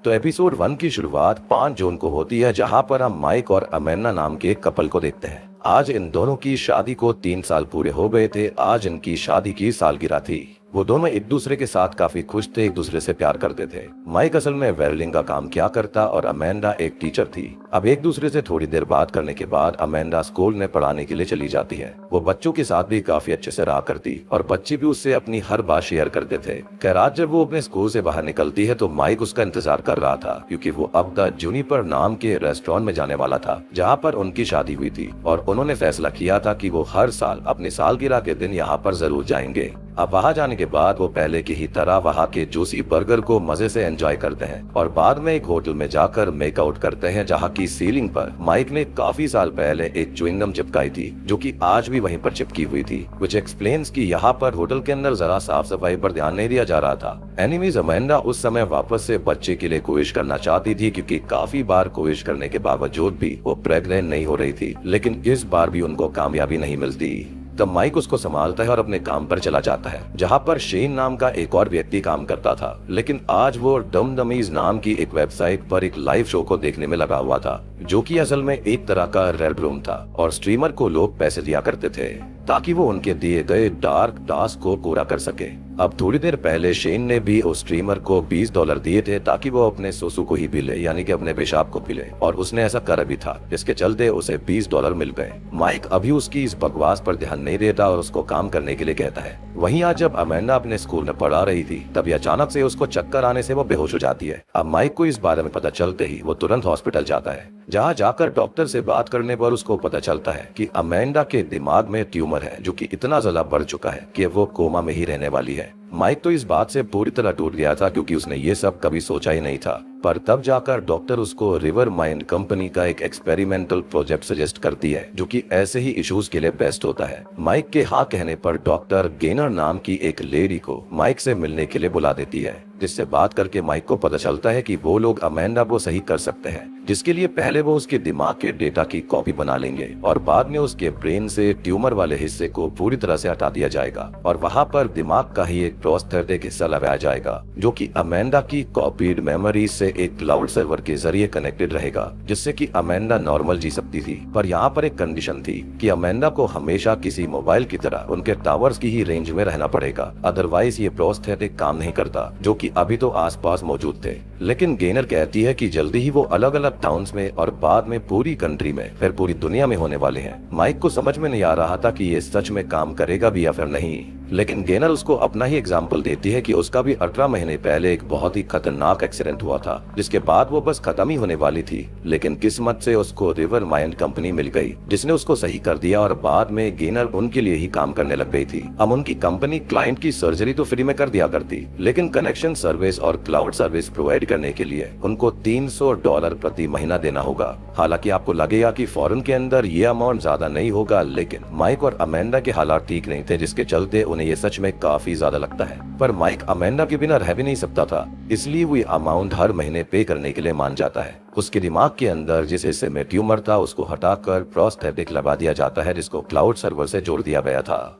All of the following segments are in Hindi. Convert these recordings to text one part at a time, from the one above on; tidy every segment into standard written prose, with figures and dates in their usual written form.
तो एपिसोड 1 की शुरुआत 5 जून को होती है, जहां पर हम माइक और अमेंडा नाम के कपल को देखते हैं। आज इन दोनों की शादी को 3 साल पूरे हो गए थे। आज इनकी शादी की सालगिरह थी। वो दोनों एक दूसरे के साथ काफी खुश थे, एक दूसरे से प्यार करते थे। माइक असल में वेल्डिंग का काम किया करता और अमेंडा एक टीचर थी। अब एक दूसरे से थोड़ी देर बात करने के बाद अमेंडा स्कूल में पढ़ाने के लिए चली जाती है। वो बच्चों के साथ भी काफी अच्छे से रहा करती और बच्चे भी उससे अपनी हर बात शेयर करते थे। खैर आज जब वो अपने स्कूल से बाहर निकलती है तो माइक उसका इंतजार कर रहा था, क्योंकि वो अब द जूनिपर नाम के रेस्टोरेंट में जाने वाला था, जहाँ पर उनकी शादी हुई थी। और उन्होंने फैसला किया था कि वो हर साल अपनी सालगिरह के दिन यहाँ पर जरूर जाएंगे। अब वहाँ जाने के बाद वो पहले की ही तरह वहाँ के जूसी बर्गर को मजे से एंजॉय करते हैं और बाद में एक होटल में जाकर मेकआउट करते हैं, जहाँ की सीलिंग पर माइक ने काफी साल पहले एक च्युइंगम चिपकाई थी, जो कि आज भी वहीं पर चिपकी हुई थी। विच एक्सप्लेन्स कि यहाँ पर होटल के अंदर जरा साफ सफाई पर ध्यान नहीं दिया जा रहा था। एनीवेज अमेंडा उस समय वापस से बच्चे के लिए कोशिश करना चाहती थी, क्योंकि काफी बार कोशिश करने के बावजूद भी वो प्रेग्नेंट नहीं हो रही थी, लेकिन इस बार भी उनको कामयाबी नहीं मिलती। तब माइक उसको संभालता है और अपने काम पर चला जाता है, जहाँ पर शेन नाम का एक और व्यक्ति काम करता था। लेकिन आज वो डम डमीज नाम की एक वेबसाइट पर एक लाइव शो को देखने में लगा हुआ था, जो कि असल में एक तरह का रेड रूम था और स्ट्रीमर को लोग पैसे दिया करते थे ताकि वो उनके दिए गए डार्क टास्क को पूरा कर सके। अब थोड़ी देर पहले शेन ने भी उस स्ट्रीमर को $20 दिए थे ताकि वो अपने सोसू को ही पी ले, यानी कि अपने पेशाब को पी ले, और उसने ऐसा करा भी था, जिसके चलते उसे $20 मिल गए। माइक अभी उसकी इस बकवास पर ध्यान नहीं देता और उसको काम करने के लिए कहता है। वहीं आज जब अमेंडा अपने स्कूल में पढ़ा रही थी, तभी अचानक से उसको चक्कर आने से वो बेहोश हो जाती है। अब माइक को इस बारे में पता चलते ही वो तुरंत हॉस्पिटल जाता है, जहाँ जाकर डॉक्टर से बात करने पर उसको पता चलता है कि अमेंडा के दिमाग में ट्यूमर है, जो कि इतना ज्यादा बढ़ चुका है कि वो कोमा में ही रहने वाली है। माइक तो इस बात से पूरी तरह टूट गया था, क्योंकि उसने ये सब कभी सोचा ही नहीं था। पर तब जाकर डॉक्टर उसको रिवर माइंड कंपनी का एक एक्सपेरिमेंटल प्रोजेक्ट सजेस्ट करती है, जो कि ऐसे ही इश्यूज के लिए बेस्ट होता है। माइक के हाँ कहने पर डॉक्टर गेनर नाम की एक लेडी को माइक से मिलने के लिए बुला देती है, जिससे बात करके माइक को पता चलता है कि वो लोग अमेंडा को सही कर सकते हैं, जिसके लिए पहले वो उसके दिमाग के डेटा की कॉपी बना लेंगे और बाद में उसके ब्रेन से ट्यूमर वाले हिस्से को पूरी तरह से हटा दिया जाएगा और वहाँ पर दिमाग का ही एक प्रोस्थेटिक हिस्सा लगाया जाएगा, जो कि अमेंडा की कॉपीड मेमोरी से एक क्लाउड सर्वर के जरिए कनेक्टेड रहेगा, जिससे कि अमेंडा नॉर्मल जी सकती थी। पर यहाँ पर एक कंडीशन थी कि अमेंडा को हमेशा किसी मोबाइल की तरह उनके टावर्स की ही रेंज में रहना पड़ेगा, अदरवाइज ये प्रोस्थेटिक काम नहीं करता, जो कि अभी तो आसपास मौजूद थे। लेकिन गेनर कहती है कि जल्दी ही वो अलग अलग टाउन्स में और बाद में पूरी कंट्री में, फिर पूरी दुनिया में होने वाले हैं। माइक को समझ में नहीं आ रहा था कि ये सच में काम करेगा भी या फिर नहीं, लेकिन गेनर उसको अपना ही एग्जाम्पल देती है कि उसका भी 18 महीने पहले एक बहुत ही खतरनाक एक्सीडेंट हुआ था, जिसके बाद वो बस खत्म ही होने वाली थी। लेकिन किस्मत से उसको रिवर माइंड कंपनी मिल गई, जिसने उसको सही कर दिया और बाद में गेनर उनके लिए ही काम करने लग गई थी। अब उनकी कंपनी क्लाइंट की सर्जरी तो फ्री में कर दिया करती, लेकिन कनेक्शन सर्विस और क्लाउड सर्विस प्रोवाइड करने के लिए उनको $300 प्रति महीना देना होगा। हालांकि आपको लगेगा कि फॉरेन के अंदर ये अमाउंट ज्यादा नहीं होगा, लेकिन माइक और अमेंडा के हालात ठीक नहीं थे, जिसके चलते उन्हें ये सच में काफी ज्यादा लगता है। पर माइक अमेंडा के बिना रह भी नहीं सकता था, इसलिए वो अमाउंट हर महीने पे करने के लिए मान जाता है। उसके दिमाग के अंदर जिस हिस्से में ट्यूमर था उसको हटाकर प्रोस्थेटिक लगा दिया जाता है, जिसको क्लाउड सर्वर से जोड़ दिया गया था।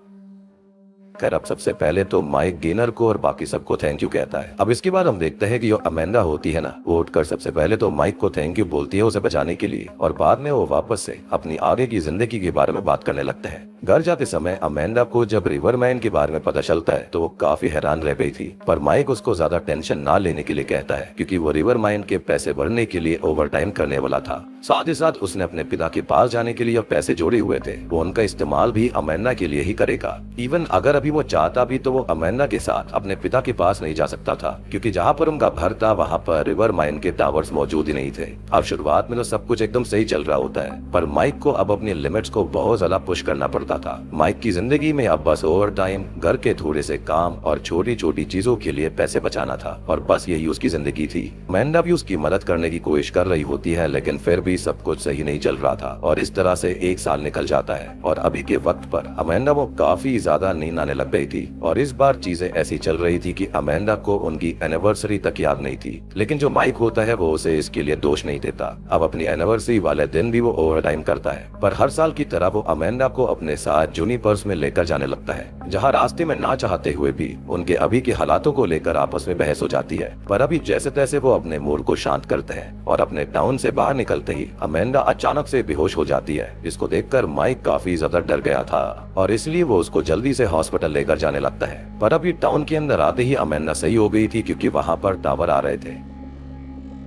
खैर अब सबसे पहले तो माइक गेनर को और बाकी सबको थैंक यू कहता है। अब इसके बाद हम देखते हैं कि जो अमेंडा होती है ना, वो उठकर सबसे पहले तो माइक को थैंक यू बोलती है उसे बचाने के लिए, और बाद में वो वापस से अपनी आगे की जिंदगी के बारे में बात करने लगते हैं। घर जाते समय अमेंडा को जब रिवरमैन के बारे में पता चलता है तो वो काफी हैरान रह गई थी, पर माइक उसको ज्यादा टेंशन ना लेने के लिए कहता है, क्योंकि वो रिवरमैन के पैसे भरने के लिए ओवर टाइम करने वाला था। साथ ही साथ उसने अपने पिता के पास जाने के लिए पैसे जोड़े हुए थे, वो उनका इस्तेमाल भी अमेंडा के लिए ही करेगा। इवन अगर अभी वो चाहता भी तो वो अमेंडा के साथ अपने पिता के पास नहीं जा सकता था, क्योंकि जहाँ पर उनका घर था वहाँ पर रिवर माइन के टावर्स मौजूद ही नहीं थे। अब शुरुआत में तो सब कुछ एकदम सही चल रहा होता है, पर माइक को अब अपनी लिमिट्स को बहुत ज्यादा पुश करना पड़ता था। माइक की जिंदगी में अब बस ओवर टाइम, घर के थोड़े से काम और छोटी छोटी चीजों के लिए पैसे बचाना था, और बस यही उसकी जिंदगी थी। अमेंडा भी उसकी मदद करने की कोशिश कर रही होती है, लेकिन फिर भी सब कुछ सही नहीं चल रहा था, और इस तरह से 1 साल निकल जाता है। और अभी के वक्त पर अमेंडा वो काफी ज्यादा नींद आने लग गई थी, और इस बार चीजें ऐसी चल रही थी कि अमेंडा को उनकी एनिवर्सरी तक याद नहीं थी। लेकिन जो माइक होता है वो उसे इसके लिए दोष नहीं देता। अब अपनी एनिवर्सरी वाले दिन भी वो ओवर टाइम करता है, पर हर साल की तरह वो अमेंडा को अपने साथ जूनिपर्स में लेकर जाने लगता है, जहाँ रास्ते में ना चाहते हुए भी उनके अभी के हालातों को लेकर आपस में बहस हो जाती है। पर अभी जैसे तैसे वो अपने मूड को शांत करते हैं और अपने टाउन से बाहर निकलते ही अमेंडा अचानक से बेहोश हो जाती है। इसको देखकर माइक काफी ज्यादा डर गया था और इसलिए वो उसको जल्दी से हॉस्पिटल लेकर जाने लगता है। पर अभी टाउन के अंदर आते ही अमेंडा सही हो गई थी, क्योंकि वहाँ पर टावर आ रहे थे।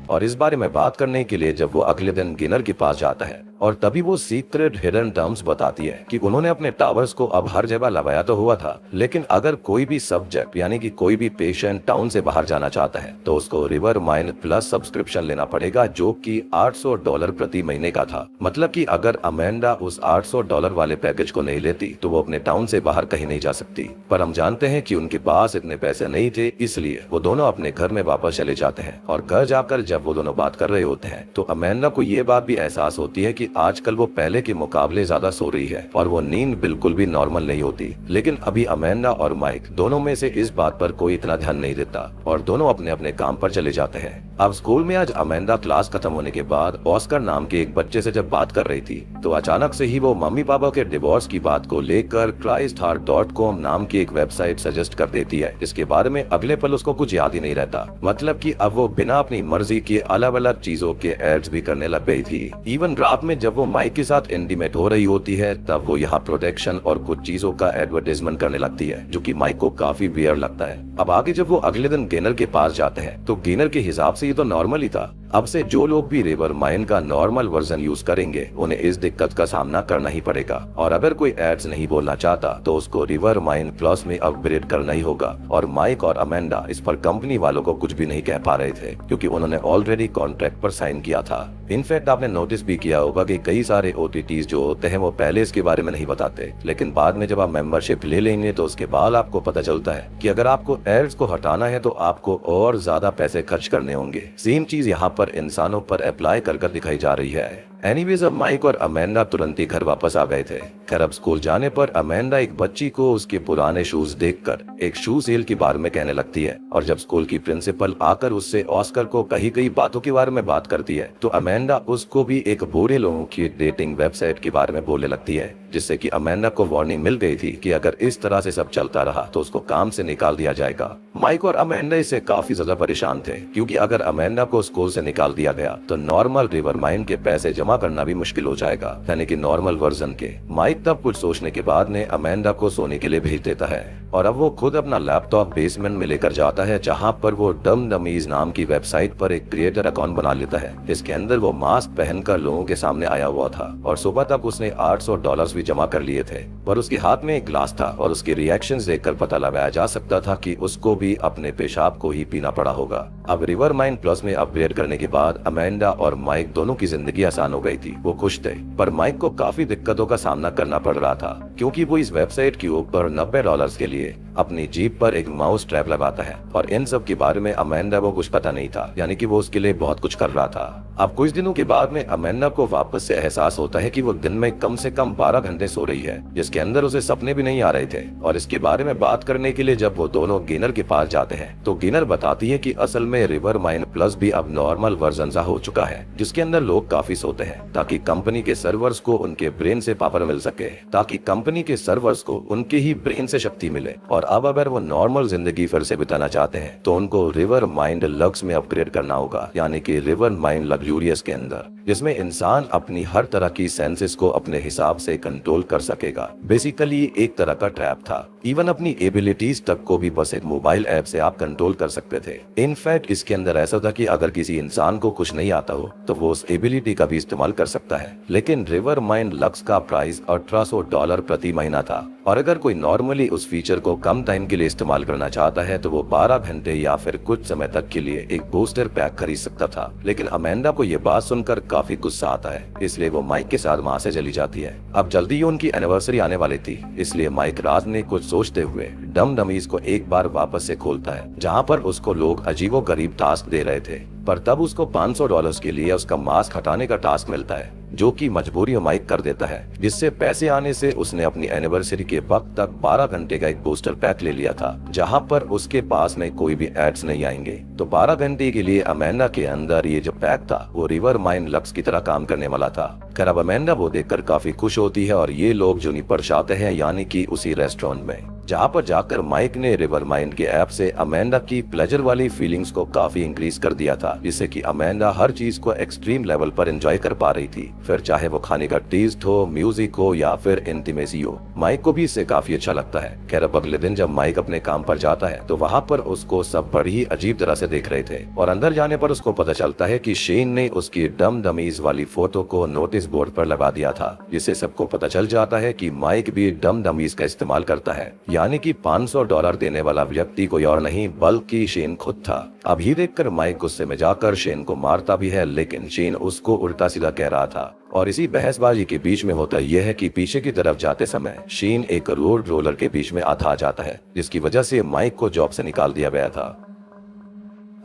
और इस बारे में बात करने के लिए जब वो अगले दिन गिनर के पास जाता है और तभी वो सीक्रेट हिडन टर्म्स बताती है कि उन्होंने अपने टावर्स को अब हर जगह लगाया तो हुआ था, लेकिन अगर कोई भी सब्जेक्ट यानी कि कोई भी पेशेंट टाउन से बाहर जाना चाहता है तो उसको रिवर माइन प्लस सब्सक्रिप्शन लेना पड़ेगा, जो कि $800 प्रति महीने का था। मतलब कि अगर अमेंडा उस $800 वाले पैकेज को नहीं लेती तो वो अपने टाउन से बाहर कहीं नहीं जा सकती। पर हम जानते हैं कि उनके पास इतने पैसे नहीं थे, इसलिए वो दोनों अपने घर में वापस चले जाते हैं। और घर जाकर जब वो दोनों बात कर रहे होते हैं तो अमेंडा को ये बात भी एहसास होती है कि आजकल वो पहले के मुकाबले ज्यादा सो रही है और वो नींद बिल्कुल भी नॉर्मल नहीं होती। लेकिन अभी अमेंडा और माइक दोनों में से इस बात पर कोई इतना ध्यान नहीं देता और दोनों अपने अपने काम पर चले जाते हैं। अब स्कूल में आज अमेंडा क्लास खत्म होने के बाद ऑस्कर नाम के एक बच्चे से जब बात कर रही थी तो अचानक से ही वो मम्मी पापा के डिवोर्स की बात को लेकर ChristHeart.com नाम की एक वेबसाइट सजेस्ट कर देती है। इसके बारे में अगले पल उसको कुछ याद ही नहीं रहता। मतलब कि अब वो बिना अपनी मर्जी के अलग अलग चीजों के एड्स भी करने लग गई थी। इवन रात में जब वो माइक के साथ इंटीमेट हो रही होती है तब वो यहाँ प्रोटेक्शन और कुछ चीजों का एडवर्टाइजमेंट करने लगती है, जो कि माइक को काफी वियर लगता है। अब आगे जब वो अगले दिन गेनर के पास जाते हैं तो गेनर के हिसाब से ये तो नॉर्मल ही था। अब से जो लोग भी रिवर माइन का नॉर्मल वर्जन यूज करेंगे उन्हें इस दिक्कत का सामना करना ही पड़ेगा। और अगर कोई एड्स नहीं बोलना चाहता तो उसको रिवर माइन प्लस में अपग्रेड करना ही होगा। और माइक और अमेंडा इस पर कंपनी वालों को कुछ भी नहीं कह पा रहे थे, क्योंकि उन्होंने ऑलरेडी कॉन्ट्रैक्ट पर साइन किया था। इनफैक्ट आपने नोटिस भी किया होगा कि कई सारे OTTs जो होते हैं वो पहले इसके बारे में नहीं बताते, लेकिन बाद में जब आप मेंबरशिप ले लेंगे तो उसके बाद आपको पता चलता है कि अगर आपको एड्स को हटाना है तो आपको और ज्यादा पैसे खर्च करने होंगे। सेम चीज यहाँ पर इंसानों पर अप्लाई कर दिखाई जा रही है। एनीवेज अब माइक और अमेंडा तुरंत ही घर वापस आ गए थे। खैर अब स्कूल जाने पर अमेंडा एक बच्ची को उसके पुराने शूज देखकर एक शू सेल के बारे में कहने लगती है। और जब स्कूल की प्रिंसिपल आकर उससे ऑस्कर को कई बातों के बारे में बात करती है तो अमेंडा उसको भी एक बुरे लोगों की डेटिंग वेबसाइट के बारे में बोलने लगती है, जिससे कि अमेंडा को वार्निंग मिल गई थी कि अगर इस तरह से सब चलता रहा तो उसको काम से निकाल दिया जाएगा। माइक और अमेंडा इससे काफी ज्यादा परेशान थे, क्योंकि अगर अमेंडा को स्कूल से निकाल दिया गया तो नॉर्मल रिवर माइन के पैसे जमा करना भी मुश्किल हो जाएगा, यानी कि नॉर्मल वर्जन के। माइक तब कुछ सोचने के बाद ने अमेंडा को सोने के लिए भेज देता है और अब वो खुद अपना लैपटॉप बेसमेंट में लेकर जाता है, जहाँ पर वो डम डमीज नाम की वेबसाइट पर एक क्रिएटर अकाउंट बना लेता है। इसके अंदर वो मास्क पहनकर लोगों के सामने आया हुआ था और सुबह तक उसने $800 भी जमा कर लिए थे। पर उसके हाथ में एक ग्लास था और उसके रिएक्शंस देखकर पता लगाया जा सकता था कि उसको भी अपने पेशाब को ही पीना पड़ा होगा। अब रिवर माइन प्लस में अपग्रेड करने के बाद अमेंडा और माइक दोनों की जिंदगी आसान हो गई थी। वो खुश थे, पर माइक को काफी दिक्कतों का सामना करना पड़ रहा था, क्योंकि वो इस वेबसाइट के ऊपर $90 के लिए अपनी जीप पर एक माउस ट्रैप लगाता है और इन सब के बारे में अमेंडा को कुछ पता नहीं था, यानी कि वो उसके लिए बहुत कुछ कर रहा था। अब कुछ दिनों के बाद में अमेंडा को वापस से एहसास होता है कि वो दिन में कम से कम 12 घंटे सो रही है, जिसके अंदर उसे सपने भी नहीं आ रहे थे। और इसके बारे में बात करने के लिए जब वो दोनों गेनर के पास जाते हैं तो गेनर बताती है कि असल में रिवर माइन प्लस भी अब नॉर्मल वर्जन सा हो चुका है, जिसके अंदर लोग काफी सोते हैं ताकि कंपनी के सर्वर्स को उनके ब्रेन से पावर मिल सके, ताकि कंपनी के सर्वर्स को उनके ही ब्रेन से शक्ति मिले। और अब अगर वो नॉर्मल जिंदगी फिर से बिताना चाहते हैं तो उनको रिवर माइंड लक्स में अपग्रेड करना होगा, यानी कि रिवर माइंड लग्जूरियस के अंदर, जिसमें इंसान अपनी हर तरह की सेंसेस को अपने हिसाब से कंट्रोल कर सकेगा। बेसिकली एक तरह का ट्रैप था। इवन अपनी एबिलिटीज तक को भी बस एक मोबाइल ऐप से आप कंट्रोल कर सकते थे। इनफैक्ट इसके अंदर ऐसा था कि अगर किसी इंसान को कुछ नहीं आता हो तो वो उस एबिलिटी का भी इस्तेमाल कर सकता है। लेकिन रिवर माइंड लक्स का प्राइस $1800 प्रति महीना था, और अगर कोई नॉर्मली उस फीचर को कम टाइम के लिए इस्तेमाल करना चाहता है तो वो 12 घंटे या फिर कुछ समय तक के लिए एक बूस्टर पैक खरीद सकता था। लेकिन अमेंडा को ये बात सुनकर काफी गुस्सा आता है, इसलिए वो माइक के साथ वहाँ से चली जाती है। अब जल्दी ही उनकी एनिवर्सरी आने वाली थी, इसलिए माइक रात में कुछ सोचते हुए डम डमीज को एक बार वापस से खोलता है, जहाँ पर उसको लोग अजीबो गरीब टास्क दे रहे थे। पर तब उसको $500 के लिए उसका मास्क हटाने का टास्क मिलता है। जो कि मजबूरी माइक कर देता है, जिससे पैसे आने से उसने अपनी एनिवर्सरी के वक्त तक 12 घंटे का एक बूस्टर पैक ले लिया था, जहां पर उसके पास में कोई भी एड्स नहीं आएंगे। तो 12 घंटे के लिए अमेंडा के अंदर ये जो पैक था वो रिवर माइन लक्स की तरह काम करने वाला था। खैर अब अमेंडा वो देखकर काफी खुश होती है और ये लोग जुनिपर जाते हैं, यानी कि उसी रेस्टोरेंट में, जहाँ पर जाकर माइक ने रिवर माइंड के ऐप से अमेंडा की प्लेजर वाली फीलिंग्स को काफी इंक्रीज कर दिया था, जिससे कि अमेंडा हर चीज को एक्सट्रीम लेवल पर एंजॉय कर पा रही थी, फिर चाहे वो खाने का टेस्ट हो, म्यूजिक हो या फिर इंटीमेसी हो। माइक को भी इससे काफी अच्छा लगता है। खैर अब अगले दिन जब माइक अपने काम पर जाता है तो वहाँ पर उसको सब बड़ी ही अजीब तरह से देख रहे थे, और अंदर जाने पर उसको पता चलता है कि शेन ने उसकी डम डमीज वाली फोटो को नोटिस बोर्ड पर लगा दिया था, जिससे सबको पता चल जाता है कि माइक भी डम डमीज का इस्तेमाल करता है, यानी कि $500 देने वाला व्यक्ति कोई और नहीं बल्कि शेन खुद था। अब ये देखकर माइक गुस्से में जाकर शेन को मारता भी है, लेकिन शेन उसको उल्टा सीधा कह रहा था। और इसी बहसबाजी के बीच में होता यह है कि पीछे की तरफ जाते समय शेन एक रोड रोलर के बीच में आ जाता है, जिसकी वजह से माइक को जॉब से निकाल दिया गया था।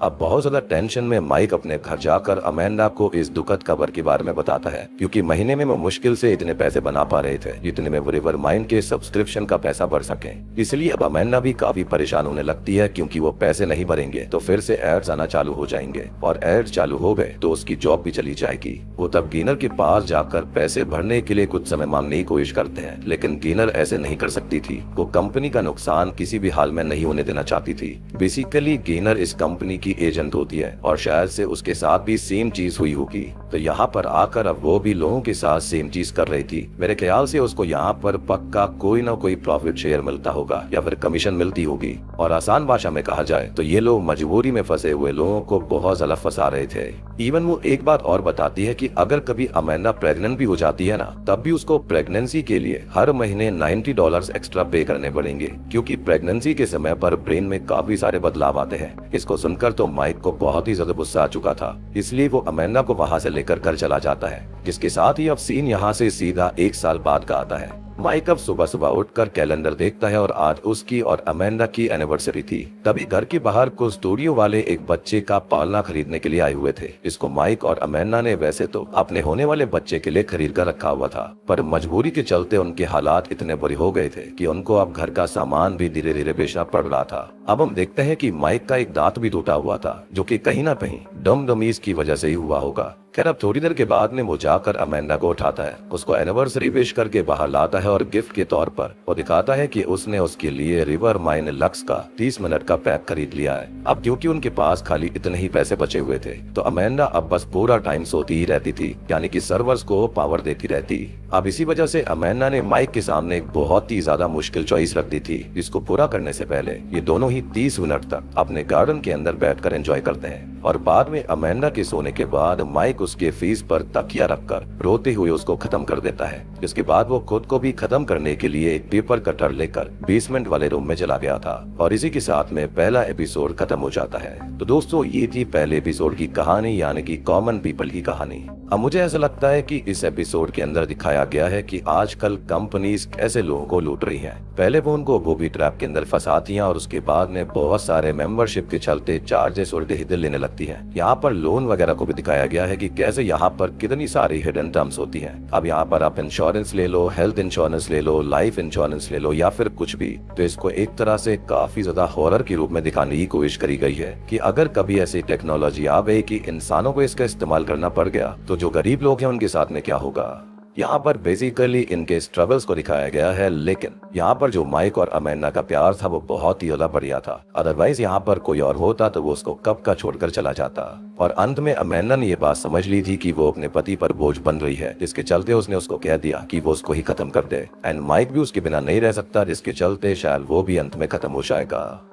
अब बहुत ज्यादा टेंशन में माइक अपने घर जाकर अमेंडा को इस दुखद खबर के बारे में बताता है, क्योंकि महीने में वो मुश्किल से इतने पैसे बना पा रहे थे जितने में वो रिवर माइंड के सब्सक्रिप्शन का पैसा भर सके। इसलिए अब अमेंडा भी काफी परेशान होने लगती है, क्योंकि वो पैसे नहीं भरेंगे तो फिर से एड्स आना चालू हो जाएंगे, और एड्स चालू हो गए तो उसकी जॉब भी चली जाएगी। वो तब गिनर के पास जाकर पैसे भरने के लिए कुछ समय मांगने की कोशिश करते हैं, लेकिन गिनर ऐसे नहीं कर सकती थी। वो कंपनी का नुकसान किसी भी हाल में नहीं होने देना चाहती थी। बेसिकली गिनर इस कंपनी की एजेंट होती है, और शायद से उसके साथ भी सेम चीज हुई होगी। तो यहाँ पर आकर अब वो भी लोगों के साथ सेम चीज कर रही थी। मेरे ख्याल से उसको यहाँ पर पक्का कोई ना कोई प्रॉफिट शेयर मिलता होगा या फिर कमीशन मिलती होगी। और आसान भाषा में कहा जाए तो ये लोग मजबूरी में फंसे हुए लोगों को बहुत ज्यादा फंसा रहे थे। इवन वो एक बात और बताती है कि अगर कभी अमेंडा प्रेग्नेंट भी हो जाती है ना, तब भी उसको प्रेगनेंसी के लिए हर महीने $90 एक्स्ट्रा पे करने पड़ेंगे, क्योंकि प्रेगनेंसी के समय पर ब्रेन में काफी सारे बदलाव आते हैं। इसको सुनकर तो माइक को बहुत ही ज्यादा गुस्सा आ चुका था, इसलिए वो अमेंडा को वहां से लेकर घर चला जाता है, जिसके साथ ही अब सीन यहाँ से सीधा 1 साल बाद का आता है। माइक अब सुबह सुबह उठकर कैलेंडर देखता है और आज उसकी और अमेंडा की एनिवर्सरी थी। तभी घर के बाहर कुछ स्टूडियो वाले एक बच्चे का पालना खरीदने के लिए आए हुए थे, जिसको माइक और अमेंडा ने वैसे तो अपने होने वाले बच्चे के लिए खरीद कर रखा हुआ था, पर मजबूरी के चलते उनके हालात इतने बुरे हो गए थे कि उनको अब घर का सामान भी धीरे धीरे बेचना पड़ रहा था। अब हम देखते हैं कि माइक का एक दांत भी टूटा हुआ था, जो कि कहीं ना कहीं डम डमीज की वजह से ही हुआ होगा। खैर अब थोड़ी देर के बाद में वो जाकर अमेंडा को उठाता है, उसको एनिवर्सरी विश करके बाहर लाता है और गिफ्ट के तौर पर वो दिखाता है कि उसने उसके लिए रिवर माइन लक्स का 30 मिनट का पैक खरीद लिया है। अब क्योंकि उनके पास खाली इतने ही पैसे बचे हुए थे, तो अमेंडा अब बस पूरा टाइम सोती ही रहती थी, यानी कि सर्वर्स को पावर देती रहती। अब इसी वजह से अमेंडा ने माइक के सामने एक बहुत ही ज्यादा मुश्किल चॉइस रख दी थी, जिसको पूरा करने से पहले ये दोनों ही 30 मिनट तक अपने गार्डन के अंदर बैठकर एंजॉय करते हैं। और बाद में अमेंडा के सोने के बाद माइक उसके फेस पर तकिया रखकर रोते हुए उसको खत्म कर देता है। जिसके बाद वो खुद को भी खत्म करने के लिए एक पेपर कटर लेकर बेसमेंट वाले रूम में चला गया था, और इसी के साथ में पहला एपिसोड खत्म हो जाता है। तो दोस्तों ये थी पहले एपिसोड की कहानी, यानी कि कॉमन पीपल की कहानी। अब मुझे ऐसा लगता है कि इस एपिसोड के अंदर दिखाया गया है कि आजकल कंपनीज कैसे लोगों को लूट रही हैं। पहले वो उनको बूबी ट्रैप के अंदर फंसाती हैं, और उसके बाद में बहुत सारे मेंबरशिप के चलते चार्जेस उल्टे सीधे लेने लगती हैं। यहाँ पर लोन वगैरह को भी दिखाया गया है कि कैसे यहाँ पर कितनी सारी हिडन टर्म्स होती हैं। अब यहाँ पर आप इंश्योरेंस ले लो, हेल्थ इंश्योरेंस ले लो, लाइफ इंश्योरेंस ले लो या फिर कुछ भी, तो इसको एक तरह से काफी ज्यादा हॉरर के रूप में दिखाने की कोशिश करी गई है कि अगर कभी ऐसी टेक्नोलॉजी आ गई कि इंसानों को इसका इस्तेमाल करना पड़ गया तो जो गरीब लोग हैं उनके साथ में क्या होगा। यहाँ पर बेसिकली इनके स्ट्रगल्स को दिखाया गया है, लेकिन यहाँ पर जो माइक और अमेंडा का प्यार था वो बहुत ही ज्यादा बढ़िया था। अदरवाइज यहाँ पर कोई और होता तो वो उसको कब का छोड़कर चला जाता। और अंत में अमेंडा ने ये बात समझ ली थी कि वो अपने पति पर बोझ बन रही है, जिसके चलते उसने उसको कह दिया कि वो उसको ही खत्म कर दे। एंड माइक भी उसके बिना नहीं रह सकता, जिसके चलते शायद वो भी अंत में खत्म हो जाएगा।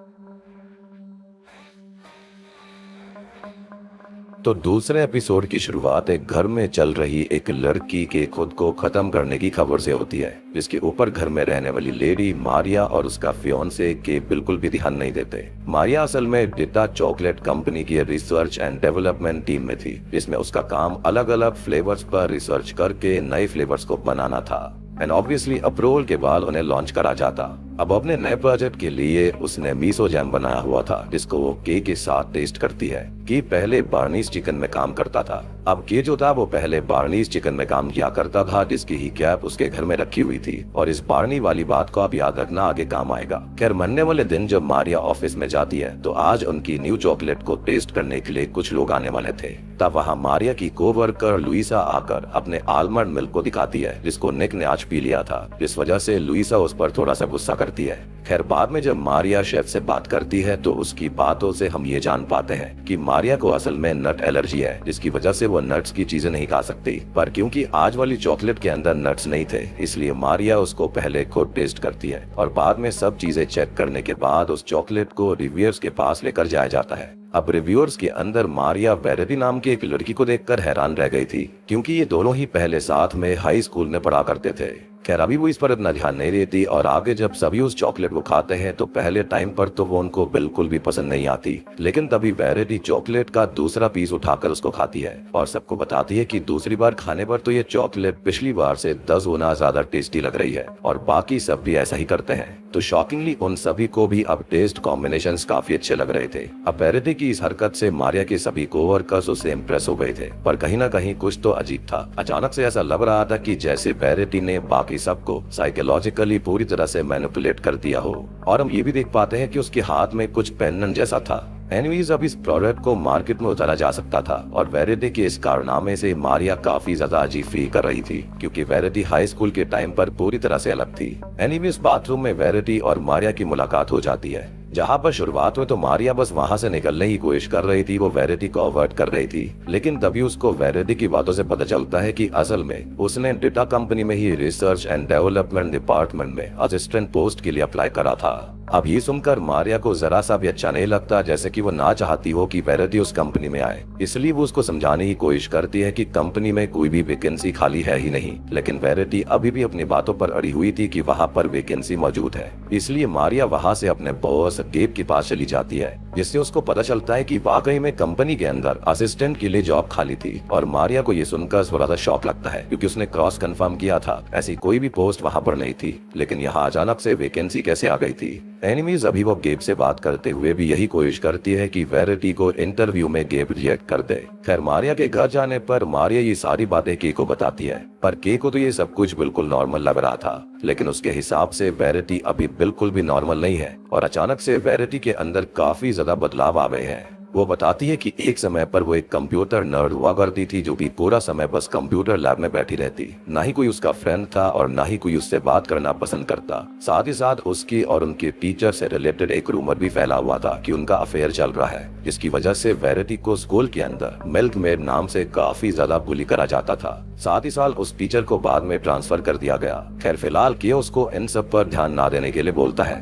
तो दूसरे एपिसोड की शुरुआत एक घर में चल रही एक लड़की के खुद को खत्म करने की खबर से होती है, जिसके ऊपर घर में रहने वाली लेडी मारिया और उसका फियोंसे के बिल्कुल भी ध्यान नहीं देते। मारिया असल में डिटा चॉकलेट कंपनी की रिसर्च एंड डेवलपमेंट टीम में थी, जिसमें उसका काम अलग अलग फ्लेवर्स पर रिसर्च करके नए फ्लेवर्स को बनाना था। एंड ऑब्वियसली अप्रूवल के बाद उन्हें लॉन्च करा जाता। अब अपने नए प्रोजेक्ट के लिए उसने मीसो जैम बनाया हुआ था जिसको वो के साथ टेस्ट करती है। के पहले बार्नीज चिकन में काम करता था। अब के जो था वो पहले बार्नीज चिकन में काम किया करता था जिसकी ही कैप उसके घर में रखी हुई थी और इस बार्नी वाली बात को आप याद रखना, आगे काम आएगा। खैर मरने वाले दिन जब मारिया ऑफिस में जाती है तो आज उनकी न्यू चॉकलेट को टेस्ट करने के लिए कुछ लोग आने वाले थे। तब वहाँ मारिया की कोवर्कर लुइसा आकर अपने आलमंड मिल्क को दिखाती है जिसको निक ने आज पी लिया था, जिस वजह से लुइसा उस पर थोड़ा सा गुस्सा करती है। खैर बाद में जब मारिया शेफ से बात करती है तो उसकी बातों से हम ये जान पाते हैं कि मारिया को असल में नट एलर्जी है जिसकी वजह से वो नट्स की चीजें नहीं खा सकती। पर क्योंकि आज वाली चॉकलेट के अंदर नट्स नहीं थे इसलिए मारिया उसको पहले खुद टेस्ट करती है और बाद में सब चीजें चेक करने के बाद उस चॉकलेट को रिव्यूअर्स के पास लेकर जाया जाता है। अब रिव्यूअर्स के अंदर मारिया वेरेटी नाम की एक लड़की को देखकर हैरान रह गई थी क्योंकि ये दोनों ही पहले साथ में हाई स्कूल में पढ़ा करते थे। खैर अभी वो इस पर इतना ध्यान नहीं देती और आगे जब सभी उस चॉकलेट को खाते हैं तो पहले टाइम पर तो वो उनको बिल्कुल भी पसंद नहीं आती, लेकिन तभी वेरेटी चॉकलेट का दूसरा पीस उठाकर उसको खाती है और सबको बताती है कि दूसरी बार खाने पर तो ये चॉकलेट पिछली बार से 10 गुना ज्यादा टेस्टी लग रही है और बाकी सब भी ऐसा ही करते हैं। तो शॉकिंगली उन सभी को भी अब टेस्ट कॉम्बिनेशंस काफी अच्छे लग रहे थे। अब वेरेटी की इस हरकत से मारिया के सभी कोवर्कर्स उससे इम्प्रेस हो गए थे, पर कहीं ना कहीं कुछ तो अजीब था। अचानक से ऐसा लग रहा था कि जैसे वेरेटी ने बाकी सबको साइकोलॉजिकली पूरी तरह से मैनिपुलेट कर दिया हो। और हम ये भी देख पाते हैं कि उसके हाथ में कुछ पेंडेंट जैसा था। एनीवेज अब इस प्रोडक्ट को मार्केट में उतारा जा सकता था और वेरेटी के इस कारनामे से मारिया काफी ज्यादा अजीब फील कर रही थी क्योंकि वेरेटी हाई स्कूल के टाइम पर पूरी तरह से अलग थी। एनीवेज बाथरूम में वेरेटी और मारिया की मुलाकात हो जाती है जहाँ पर शुरुआत में तो मारिया बस वहाँ से निकलने की कोशिश कर रही थी, वो वेरेटी को अवॉइड कर रही थी, लेकिन तभी उसको वेरेटी की बातों से पता चलता है कि असल में उसने डेटा कंपनी में ही रिसर्च एंड डेवलपमेंट डिपार्टमेंट में असिस्टेंट पोस्ट के लिए अप्लाई करा था। अब ये सुनकर मारिया को जरा सा भी अच्छा नहीं लगता, जैसे कि वो ना चाहती हो कि वेरेटी उस कंपनी में आए। इसलिए वो उसको समझाने की कोशिश करती है कि कंपनी में कोई भी वैकेंसी खाली है ही नहीं, लेकिन वेरेटी अभी भी अपनी बातों पर अड़ी हुई थी कि वहाँ पर वैकेंसी मौजूद है। इसलिए मारिया वहाँ से अपने बॉस गेब के पास चली जाती है जिससे उसको पता चलता है कि वाकई में कंपनी के अंदर असिस्टेंट के लिए जॉब खाली थी। और मारिया को ये सुनकर थोड़ा सा शॉक लगता है क्योंकि उसने क्रॉस कंफर्म किया था, ऐसी कोई भी पोस्ट वहाँ पर नहीं थी, लेकिन यहाँ अचानक से वैकेंसी कैसे आ गई थी। एनिमीज अभी वो गेब से बात करते हुए भी यही कोशिश करती है कि वेरेटी को इंटरव्यू में गेब रिजेक्ट कर दे। खैर मारिया के घर जाने पर मारिया ये सारी बातें के को बताती है, पर के को तो ये सब कुछ बिल्कुल नॉर्मल लग रहा था, लेकिन उसके हिसाब से वेरेटी अभी बिल्कुल भी नॉर्मल नहीं है और अचानक से वेरेटी के अंदर काफी ज्यादा बदलाव आ गए हैं। वो बताती है कि एक समय पर वो एक कंप्यूटर नर्ड हुआ करती थी जो भी पूरा समय बस कंप्यूटर लैब में बैठी रहती, ना ही कोई उसका फ्रेंड था और ना ही कोई उससे बात करना पसंद करता। साथ ही साथ उसकी और उनके टीचर से रिलेटेड एक रूमर भी फैला हुआ था कि उनका अफेयर चल रहा है, जिसकी वजह से वेरेटी को स्कूल के अंदर मिल्क मेड नाम से काफी ज्यादा बुली करा जाता था। साथ ही साथ उस टीचर को बाद में ट्रांसफर कर दिया गया। खैर फिलहाल के उसको इन सब पर ध्यान ना देने के लिए बोलता है।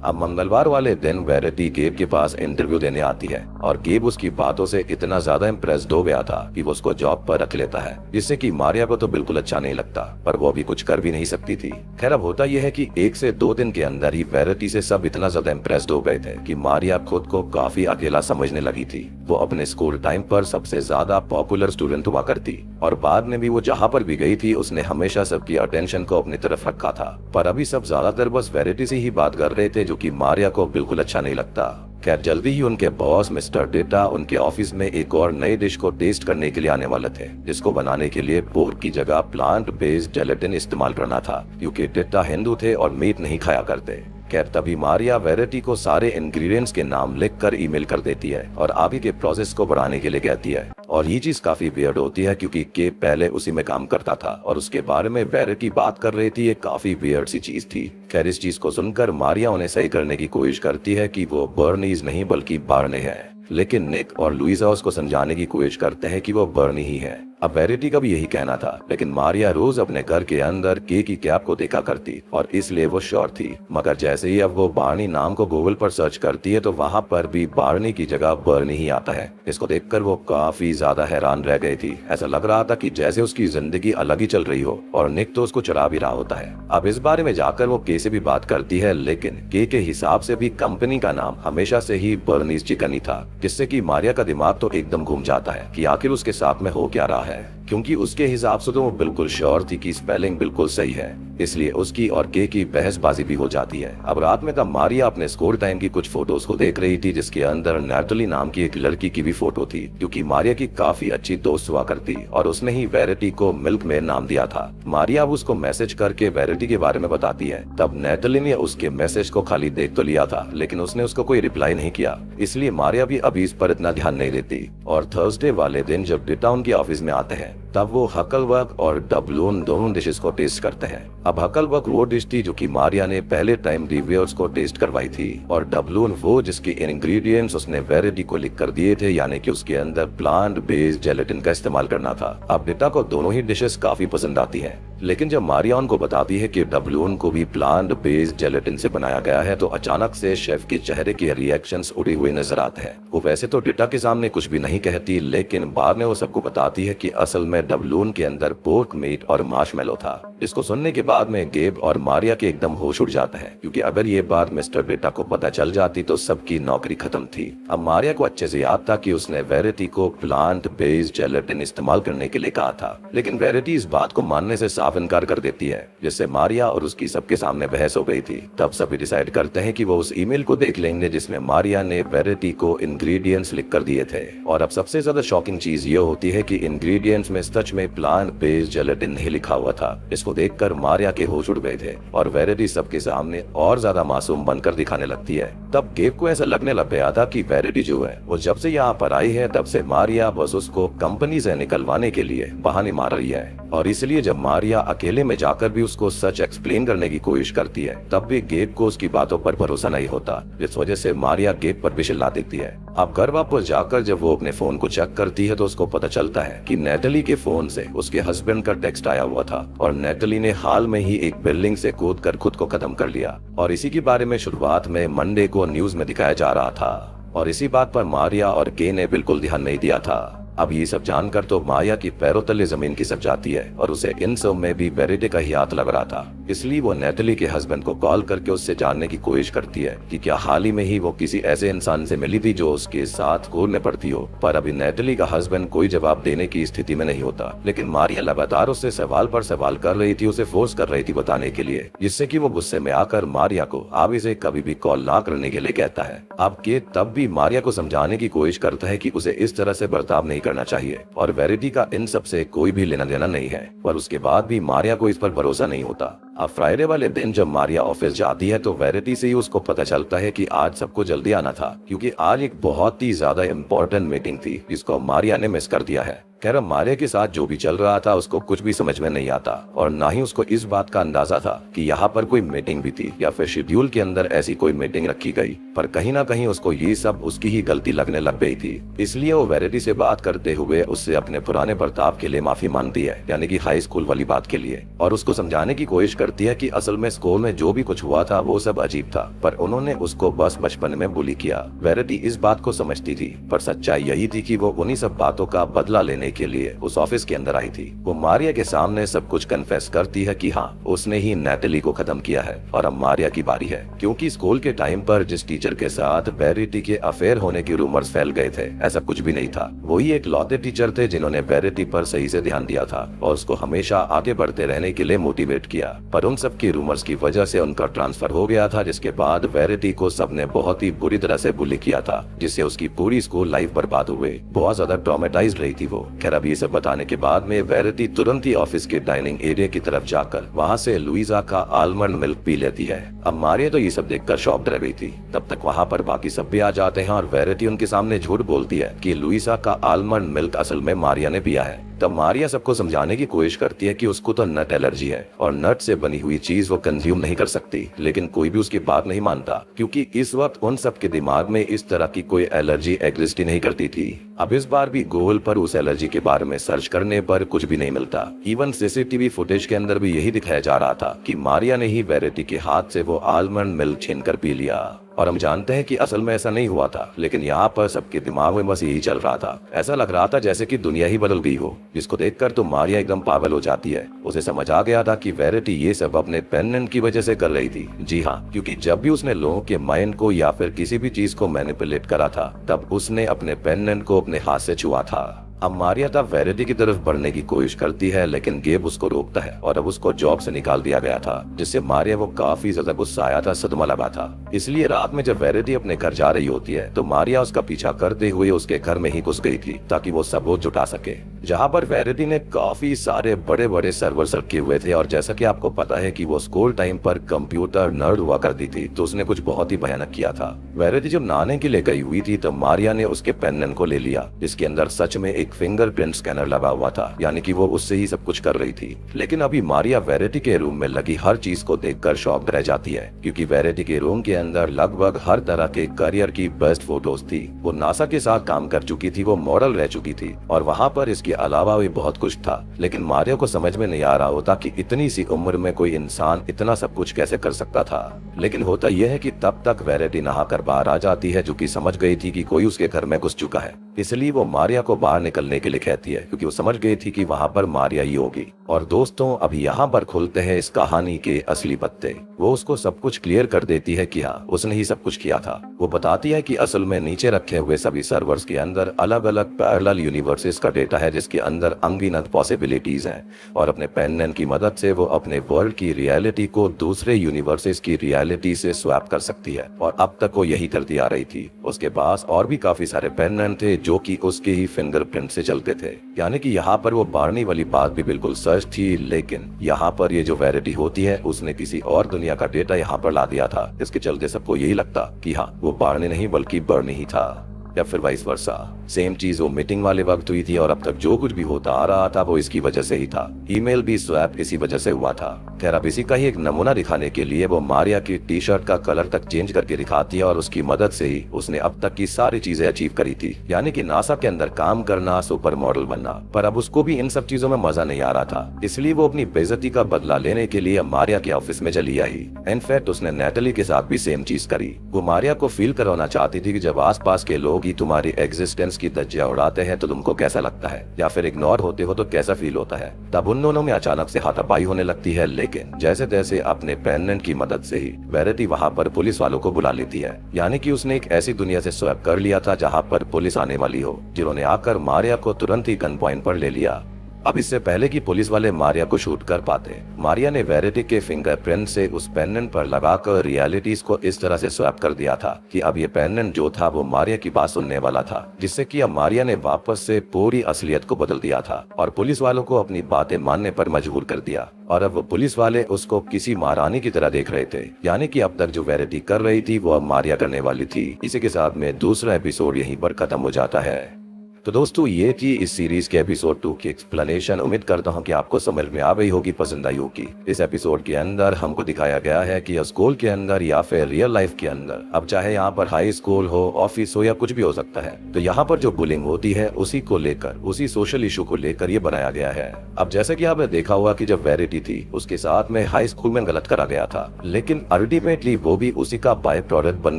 अब मंगलवार वाले दिन वेरेटी गेब के पास इंटरव्यू देने आती है और गेब उसकी बातों से इतना ज्यादा इम्प्रेस्ड हो गया था कि वो उसको जॉब पर रख लेता है, जिससे कि मारिया को तो बिल्कुल अच्छा नहीं लगता, पर वो भी कुछ कर भी नहीं सकती थी। खैर अब होता यह है कि 1 से 2 दिन के अंदर ही वेरेटी से सब इतना ज्यादा इम्प्रेस्ड हो गए थे कि मारिया खुद को काफी अकेला समझने लगी थी। वो अपने स्कूल टाइम पर सबसे ज्यादा पॉपुलर स्टूडेंट हुआ करती और बाद में भी वो जहाँ पर भी गई थी उसने हमेशा सबकी अटेंशन को अपनी तरफ रखा था। पर अभी सब ज्यादातर बस वेरेटी से ही बात कर रहे थे, जो कि मारिया को बिल्कुल अच्छा नहीं लगता। खैर जल्दी ही उनके बॉस मिस्टर डेटा उनके ऑफिस में एक और नई डिश को टेस्ट करने के लिए आने वाले थे, जिसको बनाने के लिए पोर्क की जगह प्लांट बेस्ड जेलेटिन इस्तेमाल करना था, क्योंकि डेटा हिंदू थे और मीट नहीं खाया करते। खैर तभी मारिया वेरेटी को सारे इंग्रेडिएंट्स के नाम लिखकर ईमेल कर देती है और आगे के प्रोसेस को बढ़ाने के लिए कहती है। और ये चीज काफी वियर्ड होती है क्योंकि के पहले उसी में काम करता था और उसके बारे में वेरेटी बात कर रही थी, ये काफी वियर्ड सी चीज थी। खैर इस चीज को सुनकर मारिया उन्हें सही करने की कोशिश करती है कि वो बर्नीज नहीं बल्कि बार्ने है, लेकिन निक और लुइसा उसको समझाने की कोशिश करते हैं कि वो बर्नी ही है। अब वेरेटी का भी यही कहना था, लेकिन मारिया रोज अपने घर के अंदर के की कैप को देखा करती और इसलिए वो श्योर थी। मगर जैसे ही अब वो बार्नी नाम को गूगल पर सर्च करती है तो वहाँ पर भी बार्नी की जगह बर्नी ही आता है। इसको देखकर वो काफी ज्यादा हैरान रह गई थी। ऐसा लग रहा था कि जैसे उसकी जिंदगी अलग ही चल रही हो और निक तो उसको चढ़ा भी रहा होता है। अब इस बारे में जाकर वो के से भी बात करती है, लेकिन के हिसाब से भी कंपनी का नाम हमेशा से ही बर्नीज चिकन ही था, जिससे कि मारिया का दिमाग तो एकदम घूम जाता है कि आखिर उसके साथ में हो क्या रहा है, क्योंकि उसके हिसाब से तो वो बिल्कुल श्योर थी कि स्पेलिंग बिल्कुल सही है। इसलिए उसकी और के की बहसबाजी भी हो जाती है। अब रात में तब मारिया अपने स्कूल टाइम की कुछ फोटोज को देख रही थी, जिसके अंदर नैटली नाम की एक लड़की की भी फोटो थी, क्योंकि मारिया की काफी अच्छी दोस्त हुआ करती और उसने ही वेरिटी को मिल्क में नाम दिया था। मारिया अब उसको मैसेज करके वेरिटी के बारे में बताती है। तब नैटली ने उसके मैसेज को खाली देख तो लिया था, लेकिन उसने उसको कोई रिप्लाई नहीं किया, इसलिए मारिया भी अभी इस पर इतना ध्यान नहीं देती। और थर्सडे वाले दिन जब डिटा उनके ऑफिस में आते हैं, तब वो हकलबर्ग और डबलून दोनों डिशेस को टेस्ट करते हैं। अब हकलबर्ग वो डिश थी जो कि मारिया ने पहले टाइम रिव्यूअर्स को टेस्ट करवाई थी, और डबलून वो जिसके इंग्रेडिएंट्स उसने वेरिटी को लिख कर दिए थे, यानी कि उसके अंदर प्लांट बेस्ड जेलेटिन का इस्तेमाल करना था। अब डिटा को दोनों ही डिशेस काफी पसंद आती हैं, लेकिन जब मारिया उनको बताती है कि डबलून को भी प्लांट बेस्ड जेलेटिन से बनाया गया है, तो अचानक से शेफ के चेहरे के रिएक्शंस उड़े हुए नजर आते हैं। वो वैसे तो डिटा के सामने कुछ भी नहीं कहती, लेकिन बाद में वो सबको बताती है कि असल में डबलून के अंदर पोर्क मीट और मार्शमेलो था। इसको सुनने के बाद में गेब और मारिया के एकदम होश उड़ जाता है, क्योंकि अगर ये बात मिस्टर डिटा को पता चल जाती तो सबकी नौकरी खत्म थी। अब मारिया को अच्छे से याद था कि उसने वेरिटी को प्लांट बेस्ड जेलेटिन इस्तेमाल करने के लिए कहा था, लेकिन वेरिटी इस बात को मानने से साफ इनकार कर देती है, जिससे मारिया और उसकी सबके सामने बहस हो गई थी। तब सभी डिसाइड करते हैं कि वो उस ईमेल को देख लेंगे जिसमें मारिया ने वेरिटी को इंग्रेडिएंट्स लिख कर दिए थे। और अब सबसे ज्यादा शॉकिंग चीज ये होती है कि इंग्रेडिएंट्स में सच में प्लांट बेस्ड जेलेटिन नहीं लिखा हुआ था। इसको देखकर मारिया के होश उड़ गए थे और वेरिटी सबके सामने और ज्यादा मासूम बनकर दिखाने लगती है। तब गेब को ऐसा लगने लग गया था कि वेरिटी जो है वो जब से यहाँ पर आई है तब से मारिया बस उसको कंपनी से निकलवाने के लिए बहाने मार रही है, और इसलिए जब मारिया अकेले में जाकर भी उसको सच एक्सप्लेन करने की कोशिश करती है, तब भी गेब को उसकी बातों पर भरोसा नहीं होता, जिस वजह से मारिया गेब पर भी चिल्ला देती है। अब घर वापस जाकर जब वो अपने फोन को चेक करती है तो उसको पता चलता है कि नैटली के फोन से उसके हस्बैंड का टेक्स्ट आया हुआ था, और नैटली ने हाल में ही एक बिल्डिंग से कूद कर खुद को खत्म कर लिया। और इसी के बारे में शुरुआत में मंडे को न्यूज में दिखाया जा रहा था, और इसी बात पर मारिया और के ने बिल्कुल ध्यान नहीं दिया था। अब ये सब जानकर तो मारिया की पैरों तले जमीन खिसक जाती है, और उसे इन सब में भी वेरिटी का ही हाथ लग रहा था। इसलिए वो नैटली के हस्बैंड को कॉल करके उससे जानने की कोशिश करती है कि क्या हाल ही में ही वो किसी ऐसे इंसान से मिली थी जो उसके साथ स्कूल में पढ़ती हो। पर अभी नैटली का हस्बैंड कोई जवाब देने की स्थिति में नहीं होता, लेकिन मारिया लगातार उससे सवाल पर सवाल कर रही थी, उसे फोर्स कर रही थी बताने के लिए, जिससे कि वो गुस्से में आकर मारिया को आगे से कभी भी कॉल ना करने के लिए कहता है। अब के तब भी मारिया को समझाने की कोशिश करता है कि उसे इस तरह से बर्ताव नहीं करना चाहिए, और वेरिटी का इन सब से कोई भी लेना देना नहीं है, पर उसके बाद भी मारिया को इस पर भरोसा नहीं होता। अब फ्राइडे वाले दिन जब मारिया ऑफिस जाती है तो वेरिटी से ही उसको पता चलता है कि आज सबको जल्दी आना था, क्योंकि आज एक बहुत ही ज्यादा इम्पोर्टेंट मीटिंग थी जिसको मारिया ने मिस कर दिया है। खैर मारिया के साथ जो भी चल रहा था उसको कुछ भी समझ में नहीं आता, और ना ही उसको इस बात का अंदाजा था कि यहाँ पर कोई मीटिंग भी थी या फिर शेड्यूल के अंदर ऐसी कोई मीटिंग रखी गई। पर कहीं ना कहीं उसको ये सब उसकी ही गलती लगने लग गई थी, इसलिए वो वेरिटी से बात करते हुए उससे अपने पुराने बर्ताव के लिए माफी मांगती है, यानी कि हाई स्कूल वाली बात के लिए, और उसको समझाने की कोशिश करती है कि असल में स्कूल में जो भी कुछ हुआ था वो सब अजीब था, पर उन्होंने उसको बस बचपन में बुली किया। वेरिटी इस बात को समझती थी, पर सच्चाई यही थी कि वो उन्हीं सब बातों का बदला लेने के लिए उस ऑफिस के अंदर आई थी। वो मारिया के सामने सब कुछ कन्फेस करती है कि हाँ उसने ही नैटली को खत्म किया है, और अब मारिया की बारी है, क्योंकि स्कूल के टाइम पर जिस टीचर के साथ वेरिटी के अफेयर होने की रूमर्स फैल गए थे ऐसा कुछ भी नहीं था। वही एक लौते टीचर थे जिन्होंने वेरिटी पर सही से ध्यान दिया था और उसको हमेशा आगे बढ़ते रहने के लिए मोटिवेट किया, पर उन सब की रूमर्स की वजह से उनका ट्रांसफर हो गया था, जिसके बाद वेरिटी को सबने बहुत ही बुरी तरह से बुली किया था, जिससे उसकी पूरी स्कूल लाइफ बर्बाद हो गई। बहुत ज्यादा ट्रॉमेटाइज रही थी वो। खैर अब ये सब बताने के बाद में वेरिटी तुरंत ही ऑफिस के डाइनिंग एरिया की तरफ जाकर वहाँ से लुइसा का आलमंड मिल्क पी लेती है। अब मारिया तो ये सब देखकर शॉक्ड रह गई थी। तब तक वहाँ पर बाकी सब भी आ जाते हैं और वेरिटी उनके सामने झूठ बोलती है कि लुइसा का आलमंड मिल्क असल में मारिया ने पिया है। तब मारिया सबको समझाने की कोशिश करती है कि उसको तो नट एलर्जी है और नट से बनी हुई चीज वो कंज्यूम नहीं कर सकती, लेकिन कोई भी उसकी बात नहीं मानता, क्योंकि इस वक्त उन सब के दिमाग में इस तरह की कोई एलर्जी एग्जिस्ट ही नहीं करती थी। अब इस बार भी गूगल पर उस एलर्जी के बारे में सर्च करने पर कुछ भी नहीं मिलता। इवन सीसीटीवी फुटेज के अंदर भी यही दिखाया जा रहा था कि मारिया ने ही वेरिटी के हाथ से वो आलमंड मिल्क छीन कर पी लिया, और हम जानते हैं कि असल में ऐसा नहीं हुआ था, लेकिन यहाँ पर सबके दिमाग में बस यही चल रहा था। ऐसा लग रहा था जैसे कि दुनिया ही बदल गई हो, जिसको देखकर तो मारिया एकदम पागल हो जाती है। उसे समझ आ गया था कि वेरिटी ये सब अपने पेनेंट की वजह से कर रही थी। जी हाँ, क्योंकि जब भी उसने लोगों के माइंड को या फिर किसी भी चीज को मैनिपुलेट करा था, तब उसने अपने पेनेंट को अपने हाथ से छुआ था। अब मारिया तब वेरिटी की तरफ बढ़ने की कोशिश करती है, लेकिन गेब उसको रोकता है और अब उसको जॉब से निकाल दिया गया था, जिससे मारिया वो काफी ज्यादा गुस्सा आया था, सदमा लगा था। इसलिए रात में जब वेरिटी अपने घर जा रही होती है तो मारिया उसका पीछा करते हुए उसके घर में ही घुस गई थी ताकि वो सबूत जुटा सके, जहाँ पर वेरिटी ने काफी सारे बड़े बड़े सर्वर रखे हुए थे। और जैसा कि आपको पता है कि वो स्कूल टाइम पर कंप्यूटर नर्ड हुआ करती थी, तो उसने कुछ बहुत ही भयानक किया था। वेरिटी जब नहाने के लिए गई हुई थी तो मारिया ने उसके पेन को ले लिया, जिसके अंदर सच में एक फिंगरप्रिंट स्कैनर लगा हुआ था, यानी कि वो उससे ही सब कुछ कर रही थी। लेकिन अभी मारिया वेरिटी के रूम में लगी हर चीज को देखकर शॉक्ड रह जाती है, क्योंकि वेरिटी के रूम के अंदर लगभग हर तरह के करियर की बेस्ट फोटोज थी। वो नासा के साथ काम कर चुकी थी, वो मॉडल रह चुकी थी और वहाँ पर इसके अलावा भी बहुत कुछ था। लेकिन मारिया को समझ में नहीं आ रहा होता कि इतनी सी उम्र में कोई इंसान इतना सब कुछ कैसे कर सकता था। लेकिन होता यह है कि तब तक वेरिटी नहाकर बाहर आ जाती है, जो कि समझ गई थी कि कोई उसके घर में घुस चुका है। इसलिए वो मारिया को बाहर निकलने के लिए कहती है, क्योंकि वो समझ गई थी कि वहाँ पर मारिया ही होगी। और दोस्तों, अभी यहाँ पर खुलते हैं इस कहानी के असली पत्ते। वो उसको सब कुछ क्लियर कर देती है कि हाँ, उसने ही सब कुछ किया था। वो बताती है कि असल में नीचे रखे हुए सभी सर्वर्स के अंदर अलग अलग पैरेलल यूनिवर्सेस का डेटा है, जिसके अंदर अनगिनत पॉसिबिलिटीज हैं। और अपने पेन की मदद से वो अपने वर्ल्ड की रियलिटी को दूसरे यूनिवर्सेस की रियलिटी से स्वैप कर सकती है। और अब तक वो यही करती आ रही थी। उसके पास और भी काफी सारे पेन थे जो कि उसके ही फिंगरप्रिंट से चलते थे, यानी कि यहाँ पर वो बारनी वाली बात भी बिल्कुल सच थी। लेकिन यहाँ पर ये जो वेरिटी होती है, उसने किसी और दुनिया का डेटा यहाँ पर ला दिया था, इसके चलते सबको यही लगता कि हाँ, वो बारनी नहीं बल्कि बर्नी ही था, या फिर वाइस वर्सा। सेम चीज वो मीटिंग वाले वक्त हुई थी और अब तक जो कुछ भी होता आ रहा था वो इसकी वजह से ही था। ईमेल भी स्वैप इसी वजह से हुआ था। खैर, अब इसी का ही एक नमूना दिखाने के लिए वो मारिया की टी शर्ट का कलर तक चेंज करके दिखाती है और उसकी मदद से ही उसने अब तक की सारी चीजें अचीव करी थी, यानी कि नासा के अंदर काम करना, सुपर मॉडल बनना। पर अब उसको भी इन सब चीजों में मजा नहीं आ रहा था, इसलिए वो अपनी बेइज्जती का बदला लेने के लिए मारिया के ऑफिस में चली आई। इनफैक्ट उसने नेटली के साथ भी सेम चीज करी। वो मारिया को फील करवाना चाहती थी कि जब आसपास के लोग ही तुम्हारी एग्जिस्टेंस की धज्जियां उड़ाते हैं तो तुमको कैसा लगता है, या फिर इग्नोर होते हो तो कैसा फील होता है। तब उन दोनों में अचानक से हाथापाई होने लगती है। लेकिन जैसे तैसे अपने पेनेंट की मदद से ही वेरिटी वहाँ पर पुलिस वालों को बुला लेती है, यानी कि उसने एक ऐसी दुनिया से स्वैप कर लिया था जहाँ पर पुलिस आने वाली हो, जिन्होंने आकर मारिया को तुरंत ही गन पॉइंट पर ले लिया। अब इससे पहले कि पुलिस वाले मारिया को शूट कर पाते, मारिया ने वेरिटी के फिंगरप्रिंट से उस पेंडेंट पर लगाकर रियलिटीज को इस तरह से स्वैप कर दिया था कि अब ये पेंडेंट जो था वो मारिया की बात सुनने वाला था, जिससे कि अब मारिया ने वापस से पूरी असलियत को बदल दिया था और पुलिस वालों को अपनी बातें मानने पर मजबूर कर दिया। और अब वो पुलिस वाले उसको किसी महारानी की तरह देख रहे थे, यानी कि अब तक जो वेरिटी कर रही थी वो अब मारिया करने वाली थी। इसी के साथ में दूसरा एपिसोड यहीं पर खत्म हो जाता है। तो दोस्तों, ये थी इस सीरीज के एपिसोड 2 की एक्सप्लेनेशन। उम्मीद करता हूँ कि आपको समझ में आ गई होगी, पसंद आई होगी। इस एपिसोड के अंदर हमको दिखाया गया है कि स्कूल के अंदर या फिर रियल लाइफ के अंदर, अब चाहे यहाँ पर हाई स्कूल हो, ऑफिस हो या कुछ भी हो सकता है, तो यहाँ पर जो बुलिंग होती है उसी को लेकर, उसी सोशल इशू को लेकर ये बनाया गया है। अब जैसे कि आपने देखा हुआ कि जब वेरिटी थी उसके साथ में हाई स्कूल में गलत करा गया था, लेकिन अल्टीमेटली वो भी उसी का बाय प्रोडक्ट बन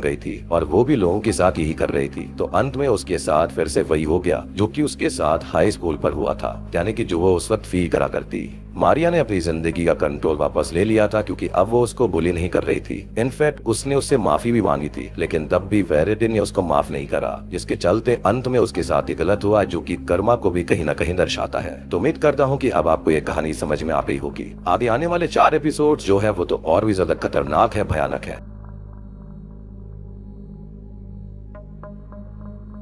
गई थी और वो भी लोगों के साथ यही कर रही थी। तो अंत में उसके साथ फिर से वही हो गया जो कि उसके साथ हाई स्कूल पर हुआ था, यानी कि जो वो उस वक्त फील करा करती। मारिया ने अपनी जिंदगी का कंट्रोल वापस ले लिया था, क्योंकि अब वो उसको बुली नहीं कर रही थी। इनफैक्ट उसने उससे माफी भी मांगी थी, लेकिन तब भी वेरिटी ने उसको माफ नहीं करा, जिसके चलते अंत में उसके साथ ही गलत हुआ, जो कि कर्मा को भी कहीं न कहीं दर्शाता है। तो उम्मीद करता हूँ कि अब आपको ये कहानी समझ में आ गई होगी। आगे आने वाले 4 एपिसोड जो है वो तो और भी ज्यादा खतरनाक है, भयानक है।